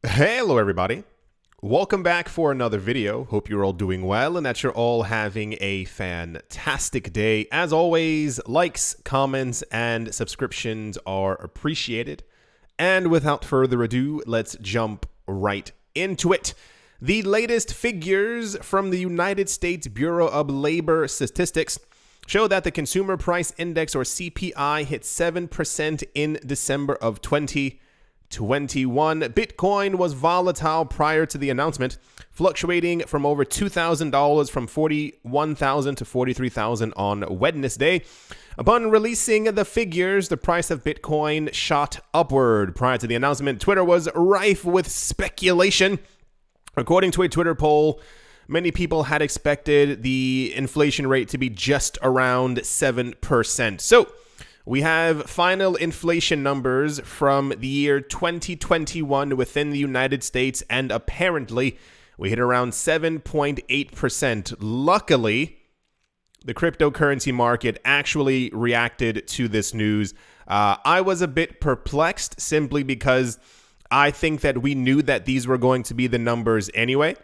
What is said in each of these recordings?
Hello everybody, welcome back for another video. Hope you're all doing well and that you're all having a fantastic day. As always, likes, comments, and subscriptions are appreciated. And without further ado, let's jump right into it. The latest figures from the United States Bureau of Labor Statistics show that the Consumer Price Index, or CPI, hit 7% in December of 2021. Bitcoin was volatile prior to the announcement, fluctuating from over $2,000 from $41,000 to $43,000 on Wednesday. Upon releasing the figures, the price of Bitcoin shot upward. Prior to the announcement, Twitter was rife with speculation. According to a Twitter poll, many people had expected the inflation rate to be just around 7%. So, we have final inflation numbers from the year 2021 within the United States, and apparently we hit around 7.8%. Luckily, the cryptocurrency market actually reacted to this news. I was a bit perplexed simply because I think that we knew that these were going to be the numbers anyway.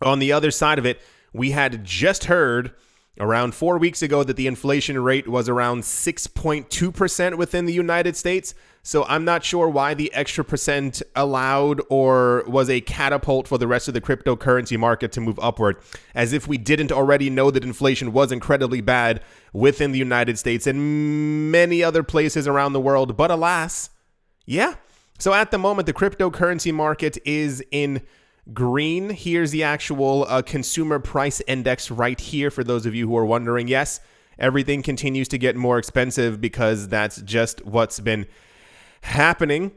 On the other side of it, we had just heard around 4 weeks ago that the inflation rate was around 6.2% within the United States. So I'm not sure why the extra percent allowed or was a catapult for the rest of the cryptocurrency market to move upward, as if we didn't already know that inflation was incredibly bad within the United States and many other places around the world. But alas, yeah. So at the moment, the cryptocurrency market is in green. Here's the actual consumer price index right here for those of you who are wondering. Yes, everything continues to get more expensive because that's just what's been happening.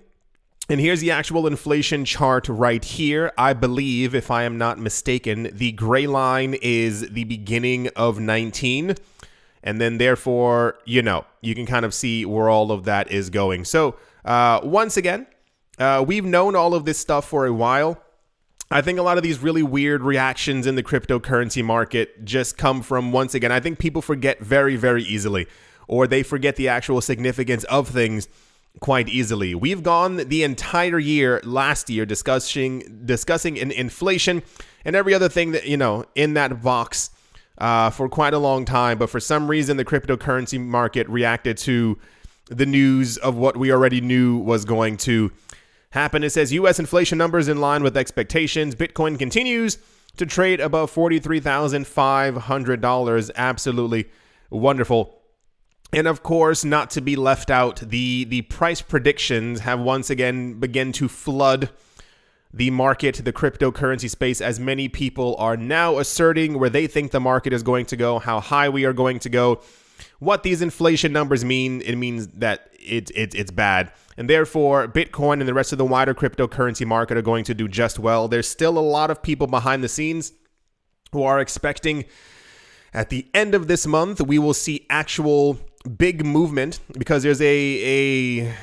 And here's the actual inflation chart right here. I believe, if I am not mistaken, the gray line is the beginning of 19. And then therefore, you can kind of see where all of that is going. So once again, we've known all of this stuff for a while. I think a lot of these really weird reactions in the cryptocurrency market just come from, once again, I think people forget very, very easily, or they forget the actual significance of things quite easily. We've gone the entire year last year discussing inflation and every other thing that, in that box for quite a long time. But for some reason, the cryptocurrency market reacted to the news of what we already knew was going to happen. It says U.S. inflation numbers in line with expectations. Bitcoin continues to trade above $43,500. Absolutely wonderful. And of course, not to be left out, the price predictions have once again begun to flood the market, the cryptocurrency space, as many people are now asserting where they think the market is going to go, how high we are going to go. What these inflation numbers mean, it means that it's bad. And therefore, Bitcoin and the rest of the wider cryptocurrency market are going to do just well. There's still a lot of people behind the scenes who are expecting at the end of this month, we will see actual big movement, because there's I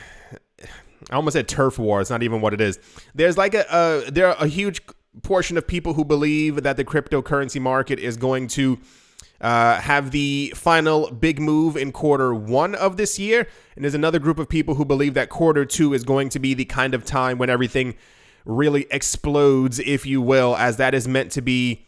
almost said turf war. It's not even what it is. There's like there are a huge portion of people who believe that the cryptocurrency market is going to have the final big move in Q1 of this year. And there's another group of people who believe that Q2 is going to be the kind of time when everything really explodes, if you will, as that is meant to be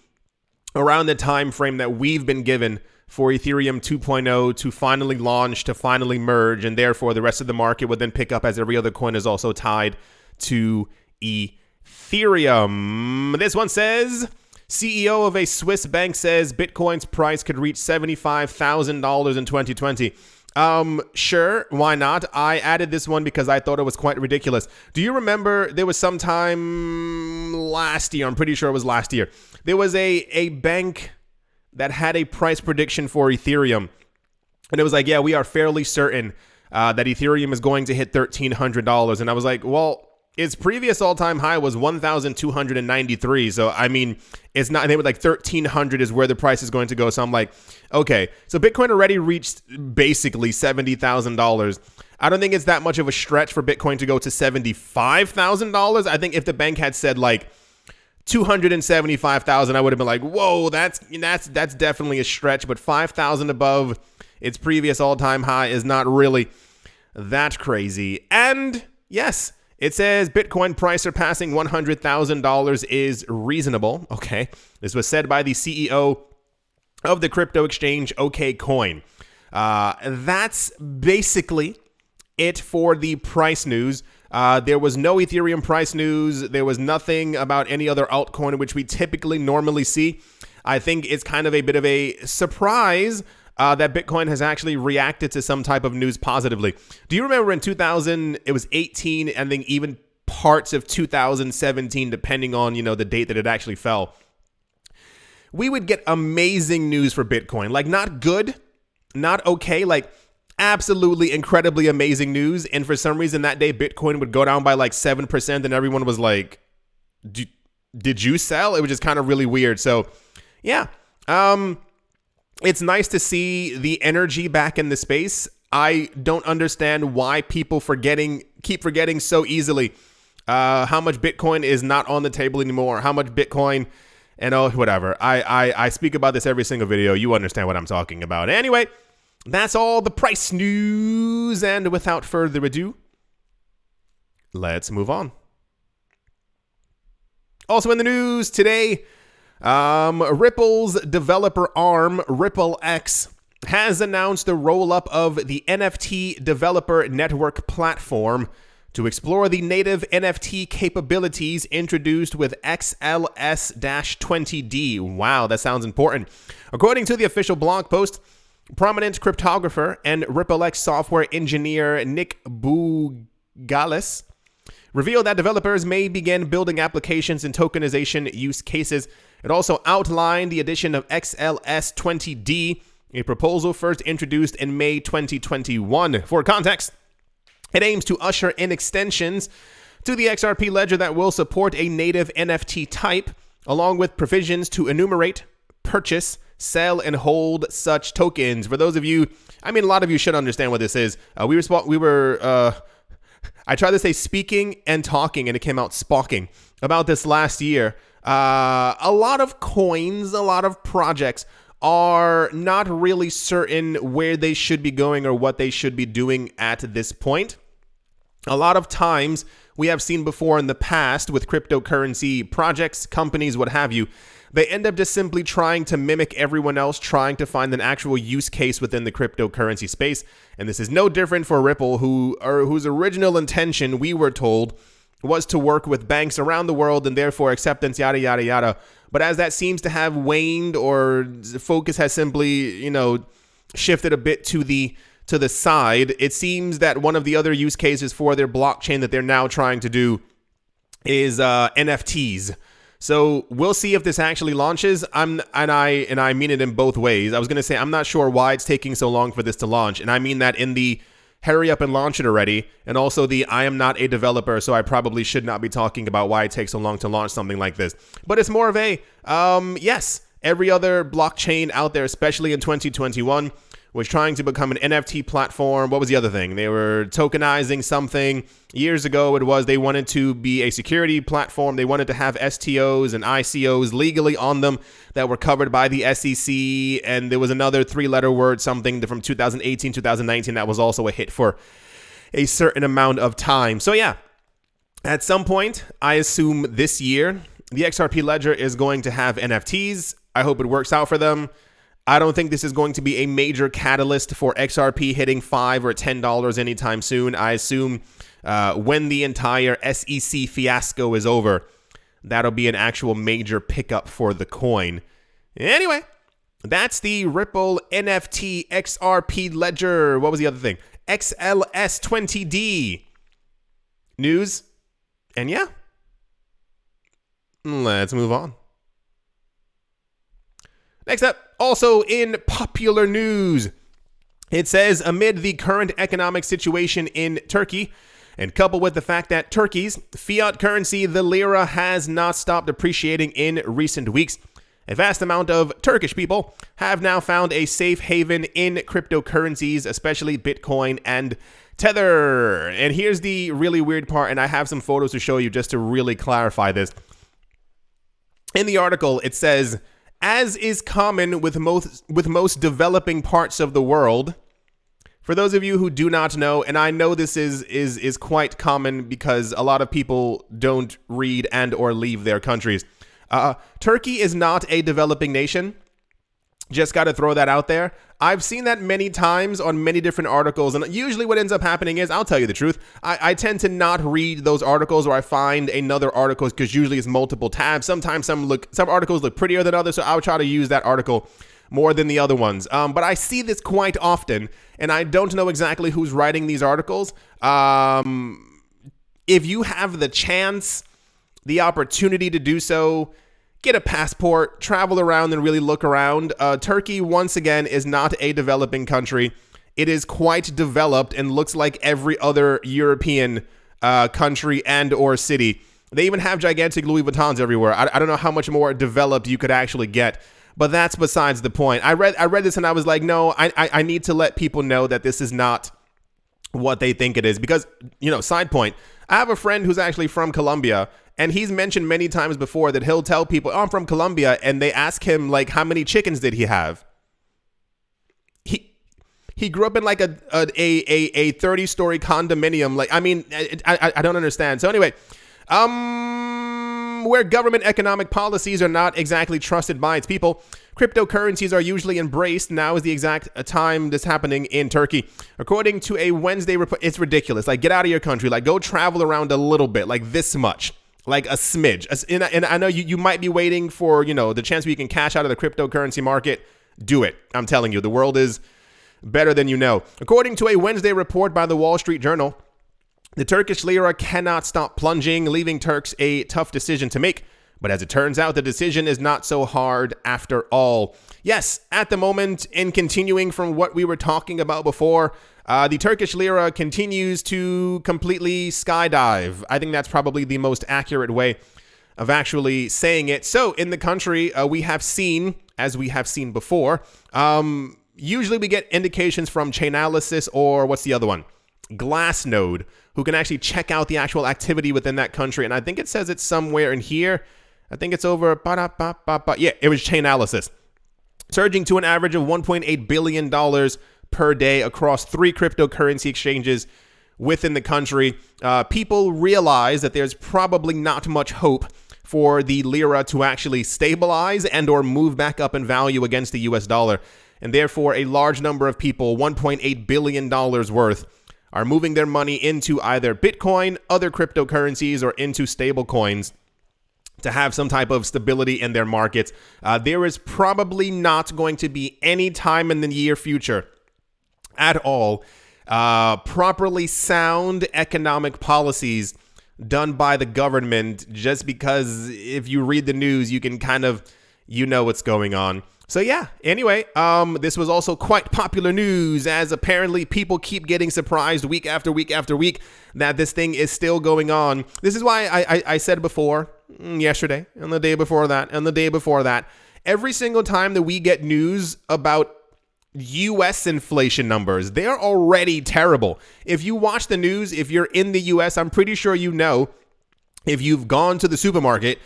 around the time frame that we've been given for Ethereum 2.0 to finally launch, to finally merge, and therefore the rest of the market would then pick up as every other coin is also tied to Ethereum. This one says, CEO of a Swiss bank says Bitcoin's price could reach $75,000 in 2020. Sure, why not? I added this one because I thought it was quite ridiculous. Do you remember there was some time last year, I'm pretty sure it was last year, there was a bank that had a price prediction for Ethereum. And it was like, yeah, we are fairly certain that Ethereum is going to hit $1,300. And I was like, well, its previous all-time high was 1,293. So, I mean, it's not, they were like 1,300 is where the price is going to go. So I'm like, okay, so Bitcoin already reached basically $70,000. I don't think it's that much of a stretch for Bitcoin to go to $75,000. I think if the bank had said like 275,000, I would have been like, whoa, that's definitely a stretch. But 5,000 above its previous all-time high is not really that crazy. And yes, It says Bitcoin price surpassing $100,000 is reasonable. Okay. This was said by the CEO of the crypto exchange OKCoin. That's basically it for the price news. There was no Ethereum price news. There was nothing about any other altcoin, which we typically normally see. I think it's kind of a bit of a surprise that Bitcoin has actually reacted to some type of news positively. Do you remember in 2018, and then even parts of 2017, depending on, the date that it actually fell, we would get amazing news for Bitcoin. Like, not good, not okay, like absolutely incredibly amazing news. And for some reason that day, Bitcoin would go down by like 7%, and everyone was like, did you sell? It was just kind of really weird. So yeah, it's nice to see the energy back in the space. I don't understand why people keep forgetting so easily how much Bitcoin is not on the table anymore, how much Bitcoin, and whatever. I speak about this every single video. You understand what I'm talking about. Anyway, that's all the price news. And without further ado, let's move on. Also in the news today, Ripple's developer arm, RippleX, has announced the roll-up of the NFT developer network platform to explore the native NFT capabilities introduced with XLS-20D. Wow, that sounds important. According to the official blog post, prominent cryptographer and RippleX software engineer Nick Bougalis revealed that developers may begin building applications and tokenization use cases. It also outlined the addition of XLS-20D, a proposal first introduced in May 2021. For context, it aims to usher in extensions to the XRP ledger that will support a native NFT type, along with provisions to enumerate, purchase, sell, and hold such tokens. For those of you, a lot of you should understand what this is. I tried to say speaking and talking, and it came out spawking about this last year. A lot of coins, a lot of projects are not really certain where they should be going or what they should be doing at this point. A lot of times we have seen before in the past with cryptocurrency projects, companies, what have you, they end up just simply trying to mimic everyone else, trying to find an actual use case within the cryptocurrency space. And this is no different for Ripple, whose original intention, we were told, was to work with banks around the world and therefore acceptance, yada, yada, yada. But as that seems to have waned, or focus has simply, shifted a bit to the side, it seems that one of the other use cases for their blockchain that they're now trying to do is NFTs. So we'll see if this actually launches. I mean it in both ways. I was going to say, I'm not sure why it's taking so long for this to launch. And I mean that in the hurry up and launch it already. And also the I am not a developer, so I probably should not be talking about why it takes so long to launch something like this. But it's more of a, yes, every other blockchain out there, especially in 2021, was trying to become an NFT platform. What was the other thing? They were tokenizing something. Years ago, it was they wanted to be a security platform. They wanted to have STOs and ICOs legally on them that were covered by the SEC. And there was another three-letter word, something from 2018, 2019, that was also a hit for a certain amount of time. So yeah, at some point, I assume this year, the XRP ledger is going to have NFTs. I hope it works out for them. I don't think this is going to be a major catalyst for XRP hitting $5 or $10 anytime soon. I assume when the entire SEC fiasco is over, that'll be an actual major pickup for the coin. Anyway, that's the Ripple NFT XRP ledger. What was the other thing? XLS-20D news. And yeah, let's move on. Next up, also in popular news, it says, amid the current economic situation in Turkey, and coupled with the fact that Turkey's fiat currency, the lira, has not stopped appreciating in recent weeks, a vast amount of Turkish people have now found a safe haven in cryptocurrencies, especially Bitcoin and Tether. And here's the really weird part, and I have some photos to show you just to really clarify this. In the article, it says, as is common with most developing parts of the world, For those of you who do not know, and I know this is quite common because a lot of people don't read and or leave their countries. Turkey is not a developing nation. Just got to throw that out there. I've seen that many times on many different articles, and usually what ends up happening is, I'll tell you the truth, I tend to not read those articles, or I find another article because usually it's multiple tabs. Sometimes some articles look prettier than others, so I'll try to use that article more than the other ones. But I see this quite often, and I don't know exactly who's writing these articles. If you have the chance, the opportunity to do so, get a passport, travel around and really look around. Turkey, once again, is not a developing country. It is quite developed and looks like every other European country and or city. They even have gigantic Louis Vuittons everywhere. I don't know how much more developed you could actually get, but that's besides the point. I read this and I was like, no, I need to let people know that this is not what they think it is. Because, side point, I have a friend who's actually from Colombia, and he's mentioned many times before that he'll tell people, I'm from Colombia, and they ask him, like, how many chickens did he have? He grew up in like a 30-story condominium. Like, I mean, I don't understand. So anyway, where government economic policies are not exactly trusted by its people, cryptocurrencies are usually embraced. Now is the exact time this happening in Turkey. According to a Wednesday report, it's ridiculous. Like, get out of your country. Like, go travel around a little bit, like this much. Like a smidge. And I know you might be waiting for, the chance where you can cash out of the cryptocurrency market. Do it. I'm telling you, the world is better than you know. According to a Wednesday report by the Wall Street Journal, the Turkish lira cannot stop plunging, leaving Turks a tough decision to make. But as it turns out, the decision is not so hard after all. Yes, at the moment, and continuing from what we were talking about before, the Turkish lira continues to completely skydive. I think that's probably the most accurate way of actually saying it. So in the country, we have seen, as we have seen before, usually we get indications from Chainalysis, or what's the other one? Glassnode, who can actually check out the actual activity within that country. And I think it says it's somewhere in here. I think it's over. Yeah, it was Chainalysis. Surging to an average of $1.8 billion per day across 3 cryptocurrency exchanges within the country. People realize that there's probably not much hope for the lira to actually stabilize and or move back up in value against the US dollar. And therefore, a large number of people, $1.8 billion worth, are moving their money into either Bitcoin, other cryptocurrencies, or into stable coins to have some type of stability in their markets. There is probably not going to be any time in the near future at all properly sound economic policies done by the government, just because if you read the news, you can kind of, what's going on. So yeah, anyway, this was also quite popular news, as apparently people keep getting surprised week after week after week that this thing is still going on. This is why I said before, yesterday, and the day before that, and the day before that, every single time that we get news about U.S. inflation numbers, they're already terrible. If you watch the news, if you're in the U.S., I'm pretty sure if you've gone to the supermarket,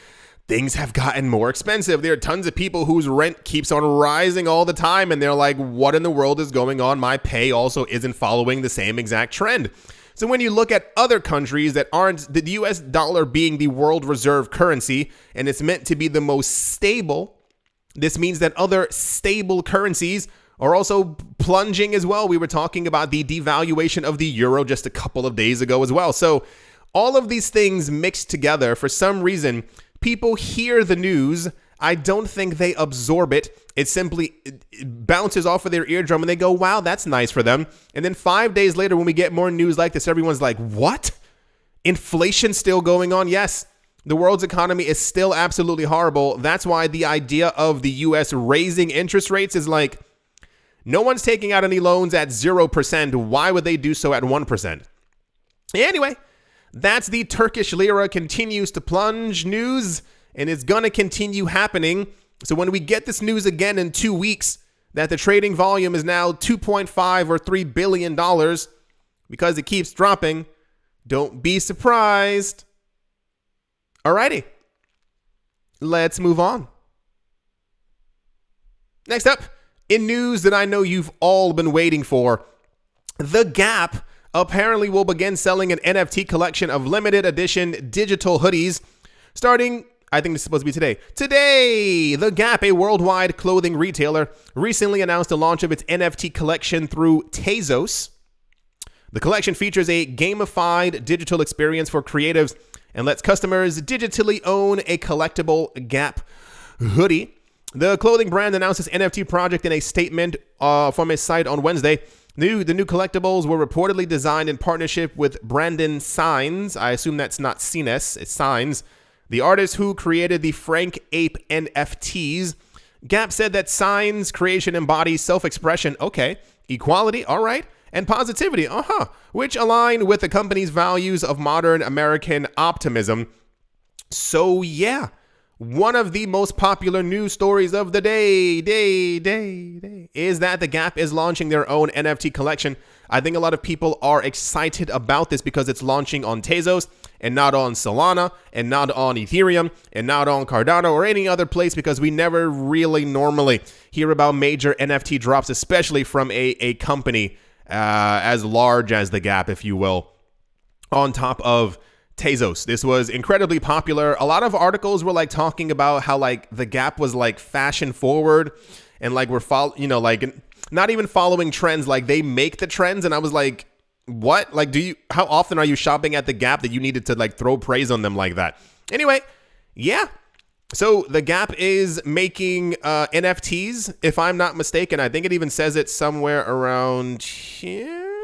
things have gotten more expensive. There are tons of people whose rent keeps on rising all the time, and they're like, what in the world is going on? My pay also isn't following the same exact trend. So when you look at other countries that aren't, the US dollar being the world reserve currency, and it's meant to be the most stable, this means that other stable currencies are also plunging as well. We were talking about the devaluation of the euro just a couple of days ago as well. So all of these things mixed together, for some reason, people hear the news. I don't think they absorb it. It simply bounces off of their eardrum and they go, wow, that's nice for them. And then 5 days later, when we get more news like this, everyone's like, what? Inflation still going on? Yes. The world's economy is still absolutely horrible. That's why the idea of the US raising interest rates is like, no one's taking out any loans at 0%. Why would they do so at 1%? Anyway, that's the Turkish lira continues to plunge news, and it's going to continue happening. So when we get this news again in 2 weeks that the trading volume is now $2.5 or $3 billion because it keeps dropping, don't be surprised. Alrighty, let's move on. Next up, in news that I know you've all been waiting for, The Gap apparently will begin selling an NFT collection of limited edition digital hoodies starting, I think this is supposed to be today. Today, The Gap, a worldwide clothing retailer, recently announced the launch of its NFT collection through Tezos. The collection features a gamified digital experience for creatives and lets customers digitally own a collectible Gap hoodie. The clothing brand announced its NFT project in a statement from its site on Wednesday. The new collectibles were reportedly designed in partnership with Brandon Signs. I assume that's not Cines, it's Signs, the artist who created the Frank Ape NFTs. Gap said that Signs' creation embodies self-expression, okay, equality, all right, and positivity, which align with the company's values of modern American optimism. So yeah, one of the most popular news stories of the day is that the Gap is launching their own NFT collection. I think a lot of people are excited about this because it's launching on Tezos and not on Solana and not on Ethereum and not on Cardano or any other place, because we never really normally hear about major NFT drops, especially from a company as large as the Gap, if you will, on top of Tezos. This was incredibly popular. A lot of articles were like talking about how like the Gap was like fashion forward and like we're not even following trends, like they make the trends. And I was like, what? Like, how often are you shopping at the Gap that you needed to like throw praise on them like that? Anyway, yeah. So the Gap is making NFTs, if I'm not mistaken. I think it even says it somewhere around here.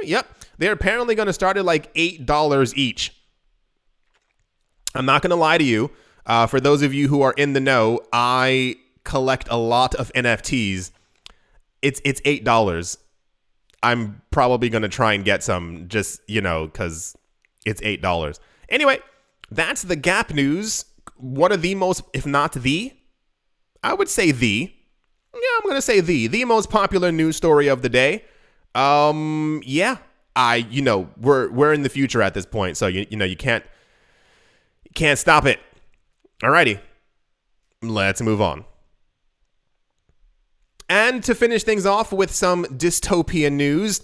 Yep. They're apparently going to start at like $8 each. I'm not going to lie to you. For those of you who are in the know, I collect a lot of NFTs. It's $8. I'm probably going to try and get some just, because it's $8. Anyway, that's the Gap news. One of the most, if not the, I would say I'm going to say the most popular news story of the day. Yeah, we're in the future at this point. So, you can't stop it. Alrighty, let's move on. And to finish things off with some dystopian news,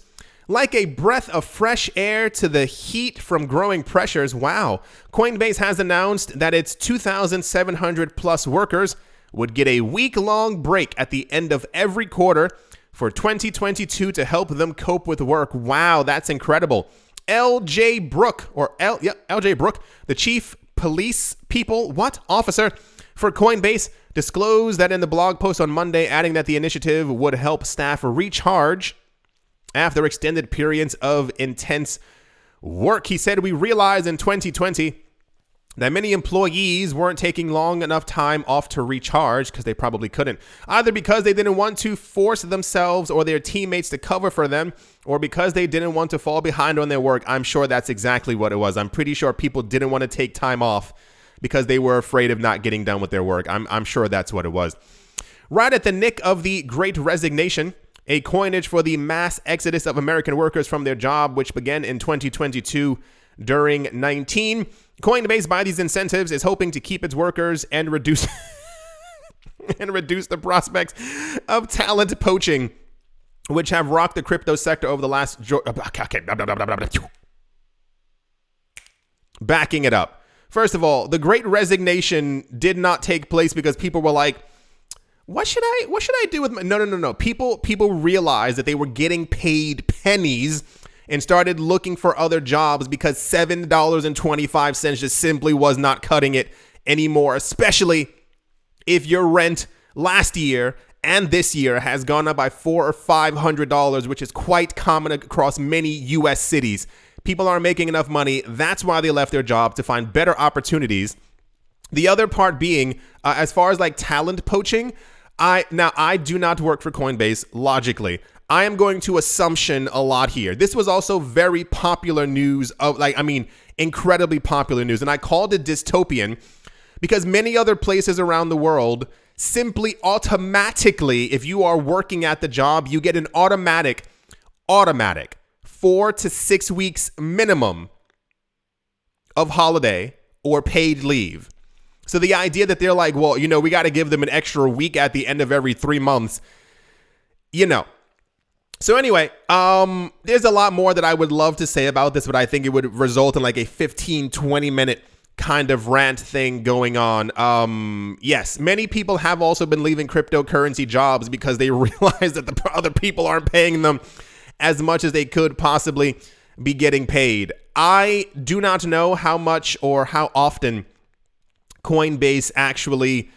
like a breath of fresh air to the heat from growing pressures, wow, Coinbase has announced that its 2,700 plus workers would get a week-long break at the end of every quarter for 2022 to help them cope with work. Wow, that's incredible. LJ Brook, the chief police officer for Coinbase, disclosed that in the blog post on Monday, adding that the initiative would help staff recharge after extended periods of intense work. He said, "We realized in 2020 that many employees weren't taking long enough time off to recharge because they probably couldn't, either because they didn't want to force themselves or their teammates to cover for them, or because they didn't want to fall behind on their work." I'm sure that's exactly what it was. I'm pretty sure people didn't want to take time off because they were afraid of not getting done with their work. I'm sure that's what it was. Right at the nick of the Great Resignation, a coinage for the mass exodus of American workers from their job, which began in 2022 during 19. Coinbase, by these incentives, is hoping to keep its workers and reduce the prospects of talent poaching, which have rocked the crypto sector over the last... Backing it up. First of all, the Great Resignation did not take place because people were like, what should I do with my... No. People realized that they were getting paid pennies and started looking for other jobs because $7.25 just simply was not cutting it anymore, especially if your rent last year and this year has gone up by $400 or $500, which is quite common across many U.S. cities. People aren't making enough money. That's why they left their job, to find better opportunities. The other part being, as far as like talent poaching, I do not work for Coinbase, logically. I am going to assumption a lot here. This was also very popular news, incredibly popular news. And I called it dystopian because many other places around the world simply automatically, if you are working at the job, you get an automatic 4 to 6 weeks minimum of holiday or paid leave. So the idea that they're like, well, we got to give them an extra week at the end of every 3 months, So anyway, there's a lot more that I would love to say about this, but I think it would result in like a 15-20 minute kind of rant thing going on. Yes, many people have also been leaving cryptocurrency jobs because they realize that the other people aren't paying them as much as they could possibly be getting paid. I do not know how much or how often Coinbase actually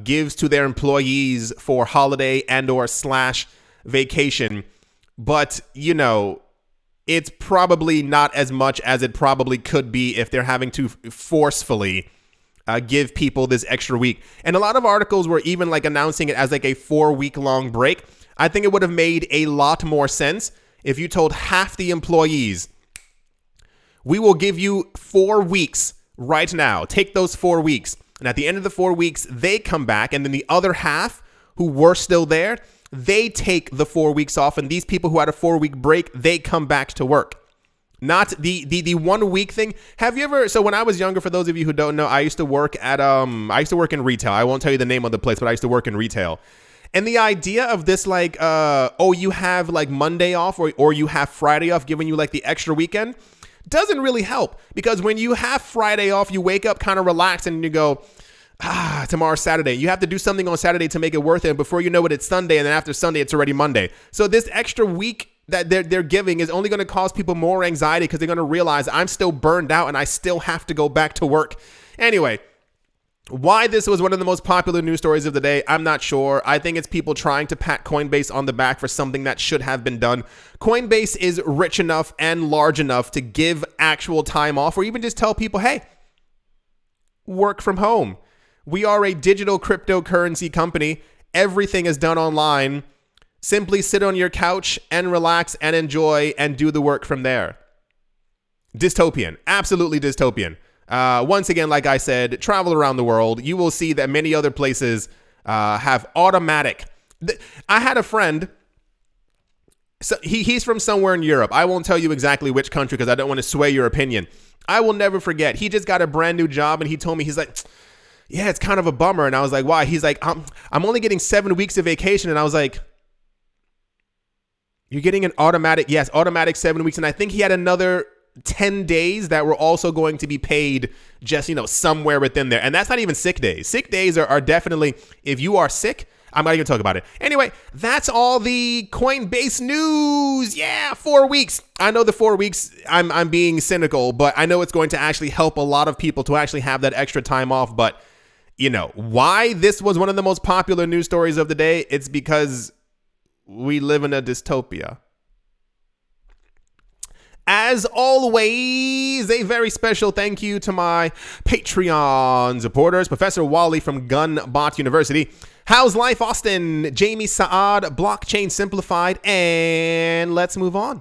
gives to their employees for holiday and or / vacation, but you know, it's probably not as much as it probably could be if they're having to forcefully give people this extra week. And a lot of articles were even like announcing it as like a 4-week long break. I think it would have made a lot more sense if you told half the employees, we will give you 4 weeks right now. Take those 4 weeks. And at the end of the 4 weeks, they come back. And then the other half who were still there, they take the 4 weeks off. And these people who had a 4-week break, they come back to work. Not the 1 week thing. Have you ever, so when I was younger, for those of you who don't know, I used to work in retail. I won't tell you the name of the place, but I used to work in retail. And the idea of this, like, you have like Monday off or you have Friday off, giving you like the extra weekend, doesn't really help, because when you have Friday off, you wake up kind of relaxed and you go, tomorrow's Saturday. You have to do something on Saturday to make it worth it. And before you know it, it's Sunday. And then after Sunday, it's already Monday. So this extra week that they're giving is only going to cause people more anxiety, because they're going to realize I'm still burned out and I still have to go back to work. Anyway, why this was one of the most popular news stories of the day, I'm not sure. I think it's people trying to pat Coinbase on the back for something that should have been done. Coinbase is rich enough and large enough to give actual time off, or even just tell people, hey, work from home. We are a digital cryptocurrency company. Everything is done online. Simply sit on your couch and relax and enjoy and do the work from there. Dystopian. Absolutely dystopian. Once again, like I said, travel around the world. You will see that many other places have automatic. I had a friend. So he's from somewhere in Europe. I won't tell you exactly which country because I don't want to sway your opinion. I will never forget. He just got a brand new job and he told me, he's like, yeah, it's kind of a bummer. And I was like, why? He's like, I'm only getting 7 weeks of vacation. And I was like, you're getting an automatic 7 weeks. And I think he had another 10 days that were also going to be paid just, somewhere within there. And that's not even sick days. Sick days are definitely, if you are sick, I'm not even talk about it. Anyway, that's all the Coinbase news. Yeah, 4 weeks. I know the 4 weeks, I'm being cynical, but I know it's going to actually help a lot of people to actually have that extra time off. But, why this was one of the most popular news stories of the day, it's because we live in a dystopia. As always, a very special thank you to my Patreon supporters, Professor Wally from Gunbot University, How's Life Austin, Jamie Saad, Blockchain Simplified, and let's move on.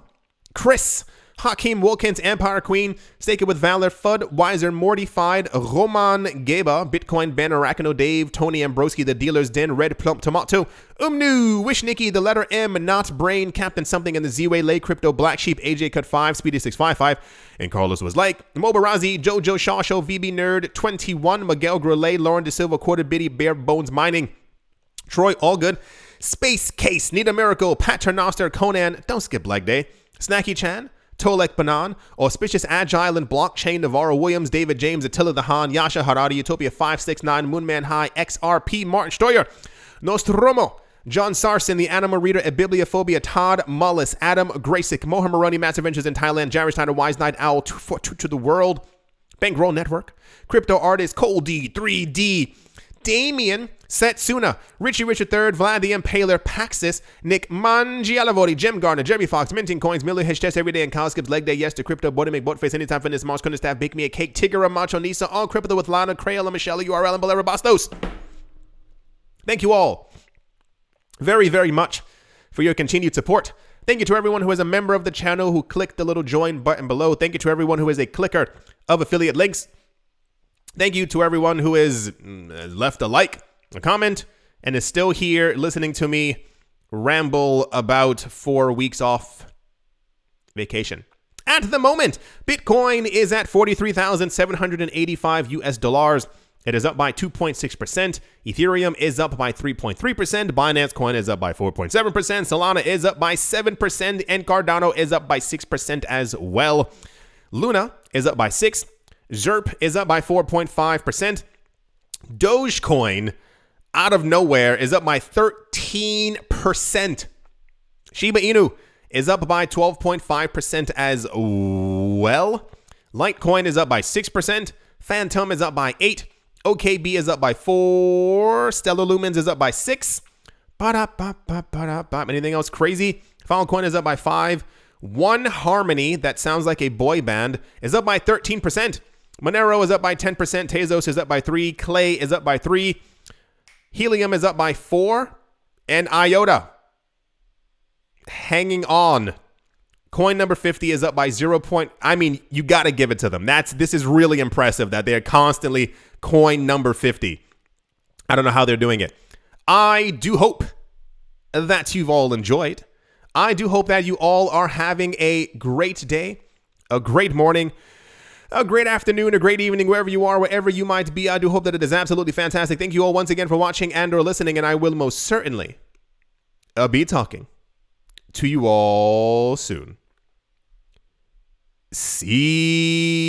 Chris, Hakeem Wilkins, Empire Queen, Stake It With Valor, FUDWISER, Mortified, Roman Geba, Bitcoin Ben, Arachno Dave, Tony Ambroski, The Dealer's Den, Red Plump Tomato, Wish Nikki, The Letter M, Not Brain, Captain Something in the Z-Way, Lay Crypto, Black Sheep, AJ Cut 5, Speedy 655, and Carlos Was Like, Mobarazi, Jojo Shaw Show, VB Nerd, 21, Miguel Grelay, Lauren De Silva, Quarter Bitty, Bare Bones Mining, Troy All Good, Space Case, Need a Miracle, Paternoster, Conan, Don't Skip Leg Day, Snacky Chan, Tolek Banan, Auspicious Agile and Blockchain, Navarro Williams, David James, Attila the Han, Yasha Harari, Utopia 569, Moonman High, XRP, Martin Steuer, Nostromo, John Sarson, The Anima Reader, Bibliophobia, Todd Mullis, Adam Graysick, Mohan Maroni, Massive Ventures in Thailand, Jerry Snyder, Wise Night Owl, to the World, Bankroll Network, Crypto Artist, Cole D, 3D, Damien, Setsuna, Richie Richard III, Vlad the Impaler, Paxis, Nick Mangialavori, Jim Gardner, Jeremy Fox, Minting Coins, Miller Hitch Test Every Day, and Kyle Skips Leg Day, Yes to Crypto, Body Make Boat Face, Anytime Fitness, Mars Couldn't Staff, Bake Me a Cake, Tigger, Macho Nisa, All Crypto with Lana, Crayola, Michelle, URL, and Bolero Bastos. Thank you all very, very much for your continued support. Thank you to everyone who is a member of the channel who clicked the little join button below. Thank you to everyone who is a clicker of affiliate links. Thank you to everyone who has left a like, a comment, and is still here listening to me ramble about 4 weeks off vacation. At the moment, Bitcoin is at $43,785 US, It is up by 2.6%. Ethereum is up by 3.3%. Binance Coin is up by 4.7%. Solana is up by 7%. And Cardano is up by 6% as well. Luna is up by 6%. ZERP is up by 4.5%. Dogecoin, out of nowhere, is up by 13%. Shiba Inu is up by 12.5% as well. Litecoin is up by 6%. Phantom is up by 8%. OKB is up by 4%. Stellar Lumens is up by 6%. Anything else crazy? Filecoin is up by 5%. One Harmony, that sounds like a boy band, is up by 13%. Monero is up by 10%. Tezos is up by 3%. Clay is up by 3%. Helium is up by 4%. And IOTA, hanging on. Coin number 50 is up by 0. I mean, you got to give it to them. This is really impressive that they're constantly coin number 50. I don't know how they're doing it. I do hope that you've all enjoyed. I do hope that you all are having a great day, a great morning, a great afternoon, a great evening, wherever you are, wherever you might be. I do hope that it is absolutely fantastic. Thank you all once again for watching and or listening, and I will most certainly be talking to you all soon. See